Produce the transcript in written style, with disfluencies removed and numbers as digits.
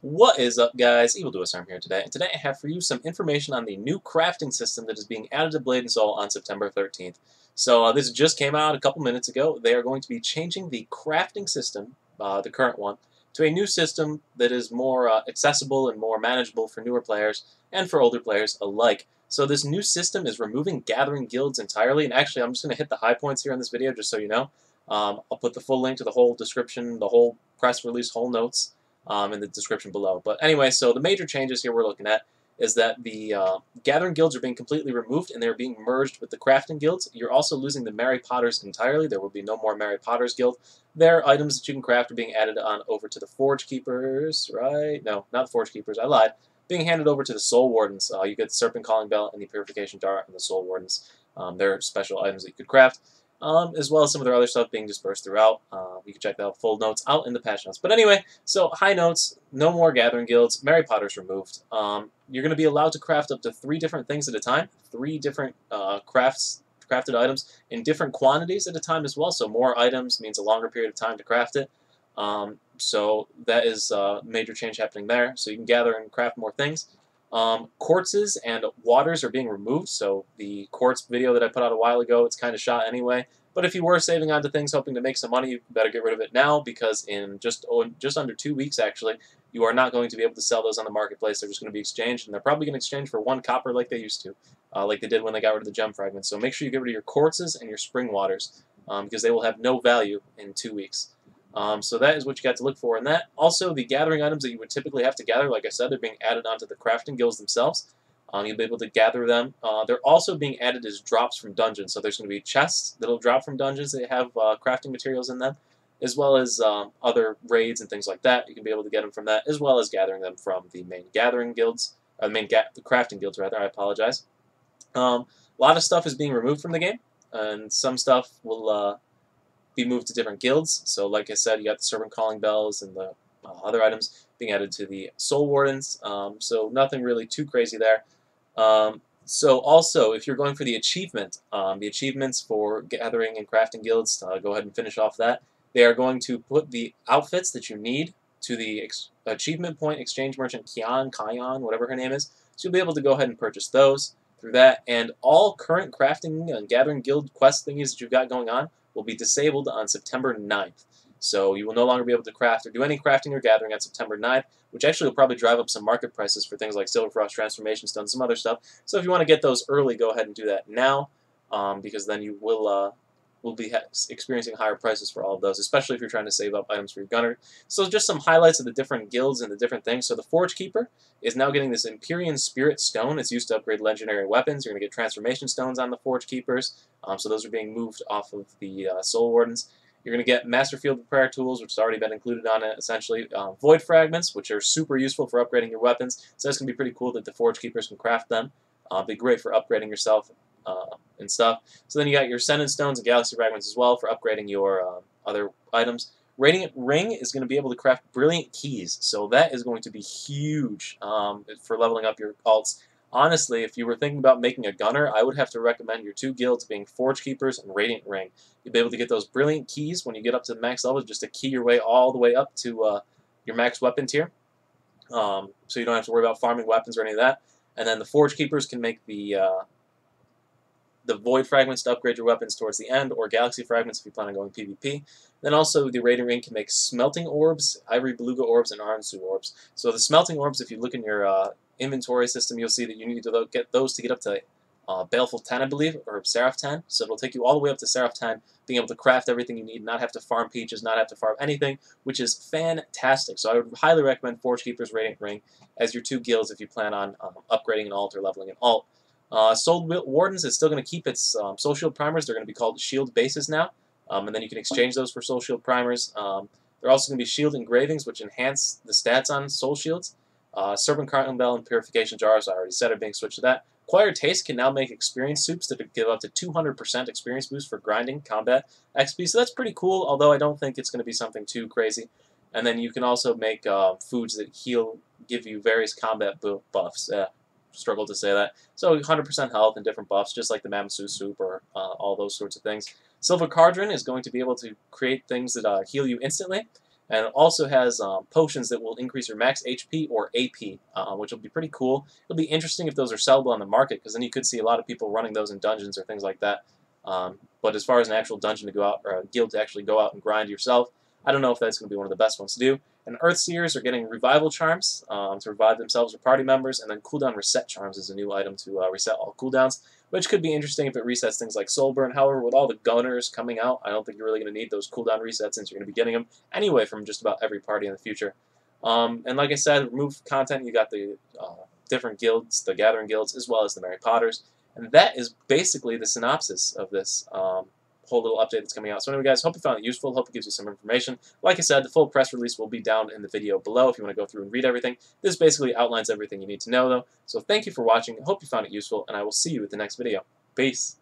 What is up, guys? EvilDuoStorm here today, and today I have for you some information on the new crafting system that is being added to Blade & Soul on September 13th. So this just came out a couple minutes ago. They are going to be changing the crafting system, the current one, to a new system that is more accessible and more manageable for newer players and for older players alike. So this new system is removing gathering guilds entirely, and actually I'm just going to hit the high points here in this video just so you know. I'll put the full link to the whole description, the whole press release, whole notes, in the description below. But anyway, so the major changes here we're looking at is that the Gathering Guilds are being completely removed and they're being merged with the Crafting Guilds. You're also losing the Merry Potters entirely. There will be no more Merry Potters Guild. Their items that you can craft are being added on over to the Forge Keepers, right? No, not the Forge Keepers, I lied. Being handed over to the Soul Wardens. You get the Serpent Calling Bell and the Purification Jar and the Soul Wardens. They're special items that you could craft. As well as some of their other stuff being dispersed throughout. You can check the full notes out in the patch notes. But anyway, so high notes, no more Gathering Guilds, Merry Potters removed. You're going to be allowed to craft up to 3 different things at a time, 3 different crafted items in different quantities at a time as well. So more items means a longer period of time to craft it. So that is a major change happening there. So you can gather and craft more things. Quartzes and waters are being removed, so the quartz video that I put out a while ago, it's kind of shot anyway. But if you were saving onto things hoping to make some money, you better get rid of it now, because in just under 2 weeks, actually, you are not going to be able to sell those on the marketplace. They're just going to be exchanged, and they're probably going to exchange for 1 copper like they used to, like they did when they got rid of the gem fragments. So make sure you get rid of your quartzes and your spring waters, because they will have no value in 2 weeks. So that is what you got to look for in that. Also, the gathering items that you would typically have to gather, like I said, they're being added onto the crafting guilds themselves. You'll be able to gather them. They're also being added as drops from dungeons. So there's going to be chests that'll drop from dungeons that have crafting materials in them, as well as other raids and things like that. You can be able to get them from that, as well as gathering them from the main gathering guilds, the crafting guilds rather. I apologize. A lot of stuff is being removed from the game, and some stuff will be moved to different guilds. So like I said, you got the Serpent Calling Bells and the other items being added to the Soul Wardens. So nothing really too crazy there. So also, if you're going for the achievement, the achievements for gathering and crafting guilds, go ahead and finish off that. They are going to put the outfits that you need to the achievement point exchange merchant Kion, whatever her name is. So you'll be able to go ahead and purchase those through that. And all current crafting and gathering guild quest thingies that you've got going on will be disabled on September 9th. So you will no longer be able to craft or do any crafting or gathering on September 9th, which actually will probably drive up some market prices for things like Silver Frost Transformation Stone, some other stuff. So if you want to get those early, go ahead and do that now, because then you will be experiencing higher prices for all of those, especially if you're trying to save up items for your gunner. So just some highlights of the different guilds and the different things. So the Forge Keeper is now getting this Empyrean Spirit Stone. It's used to upgrade legendary weapons. You're going to get Transformation Stones on the Forge Keepers. So those are being moved off of the Soul Wardens. You're going to get Master Field Repair Tools, which has already been included on it, essentially. Void Fragments, which are super useful for upgrading your weapons. So that's going to be pretty cool that the Forge Keepers can craft them. Be great for upgrading yourself and stuff. So then you got your Ascendant Stones and Galaxy Fragments as well for upgrading your other items. Radiant Ring is going to be able to craft Brilliant Keys. So that is going to be huge for leveling up your alts. Honestly, if you were thinking about making a gunner, I would have to recommend your 2 guilds being Forge Keepers and Radiant Ring. You'll be able to get those Brilliant Keys when you get up to the max level, just to key your way all the way up to your max weapon tier. So you don't have to worry about farming weapons or any of that. And then the Forge Keepers can make the Void Fragments to upgrade your weapons towards the end, or Galaxy Fragments if you plan on going PvP. Then also the Radiant Ring can make Smelting Orbs, Ivory Beluga Orbs, and Aransu Orbs. So the Smelting Orbs, if you look in your inventory system, you'll see that you need to get those to get up to Baleful 10, I believe, or Seraph 10. So it'll take you all the way up to Seraph 10, being able to craft everything you need, not have to farm peaches, not have to farm anything, which is fantastic. So I would highly recommend Forge Keepers, Radiant Ring as your 2 guilds if you plan on upgrading an alt or leveling an alt. Soul Wardens is still going to keep its Soul Shield Primers. They're going to be called Shield Bases now, and then you can exchange those for Soul Shield Primers. They're also going to be Shield Engravings, which enhance the stats on Soul Shields. Serpent Calling Bell and Purification Jars, I already said, are being switched to that. Acquired Taste can now make experience soups that give up to 200% experience boost for grinding combat XP, so that's pretty cool, although I don't think it's going to be something too crazy. And then you can also make foods that give you various combat buffs. Struggle to say that. So 100% health and different buffs, just like the Mamasu soup or all those sorts of things. Silver Cauldron is going to be able to create things that heal you instantly. And it also has potions that will increase your max HP or AP, which will be pretty cool. It'll be interesting if those are sellable on the market, because then you could see a lot of people running those in dungeons or things like that. But as far as an actual dungeon to go out, or a guild to actually go out and grind yourself, I don't know if that's going to be one of the best ones to do. And Earthseers are getting revival charms to revive themselves or party members, and then cooldown reset charms is a new item to reset all cooldowns, which could be interesting if it resets things like Soulburn. However, with all the gunners coming out, I don't think you're really going to need those cooldown resets, since you're going to be getting them anyway from just about every party in the future. And like I said, remove content, you got the different guilds, the Gathering Guilds, as well as the Mary Potters. And that is basically the synopsis of this whole little update that's coming out. So anyway, guys, hope you found it useful. Hope it gives you some information. Like I said, the full press release will be down in the video below if you want to go through and read everything. This basically outlines everything you need to know, though. So thank you for watching. Hope you found it useful, and I will see you at the next video. Peace.